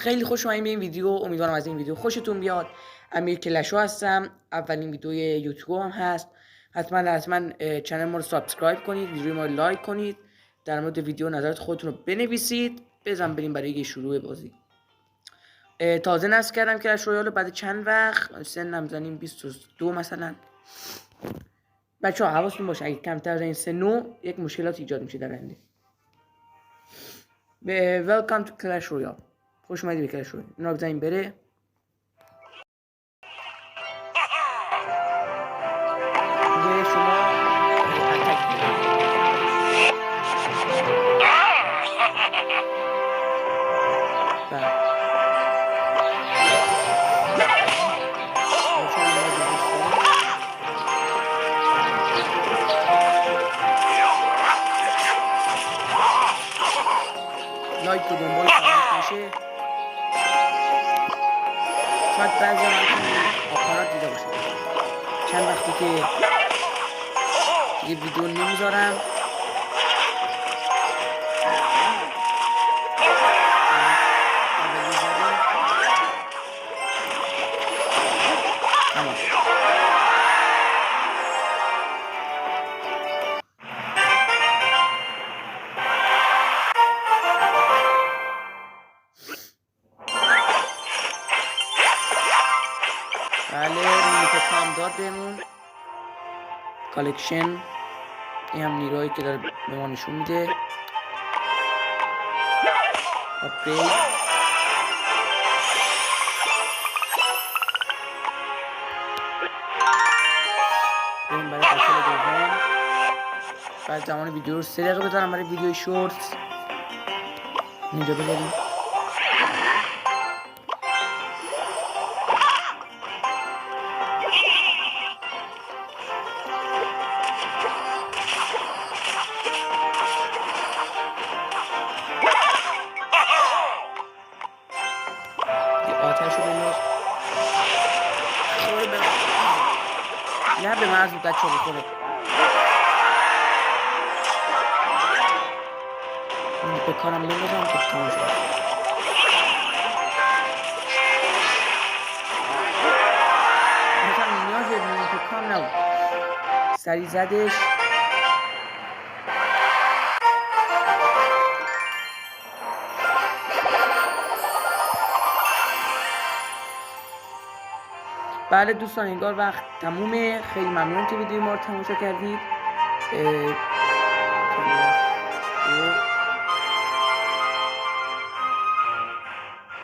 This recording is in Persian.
خیلی خوش اومدین به این ویدیو. امیدوارم از این ویدیو خوشتون بیاد. امیر کلشو هستم. اولین ویدیوی یوتیوب هم هست. حتما چنل ما رو سابسکرایب کنید، ویدیو ما رو لایک کنید، در مورد ویدیو نظرات خودتون رو بنویسید. بریم برای شروع بازی. تازه نصب کردم کلش رویال بعد چند وقت، سنم زنیم 22 مثلا. بچه‌ها حواستون باشه اگه کمتر از این سن یک مشکلات ایجاد میشه در آینده. Welcome to Clash Royale. خوش اومدید به کلش رویال. اینا رو بزنیم بره. لایک رو دنبال فراموش نشه. شاید بعضی من آپارات دیده باشه. چند وقتی که یه ویدیو نمیذارم. بله نیروی کام داد بهمون. کالکشن این هم نیروهایی که داره به ما نشون میده. آپگرید بریم برای فصل دوم. بعد زمان ویدیو رو 3 دقیقه بذارم برای ویدیو شورتس. اینجا بذاریم. آتش رو بنداز. نه به من از بچه ها بخوره. بکارم بندازم که تمام شد. مثلا نیاز به بکارم نبود. سریع زدش. بله دوستان انگار وقت تمومه. خیلی ممنون که ویدیو ما رو تماشا کردید.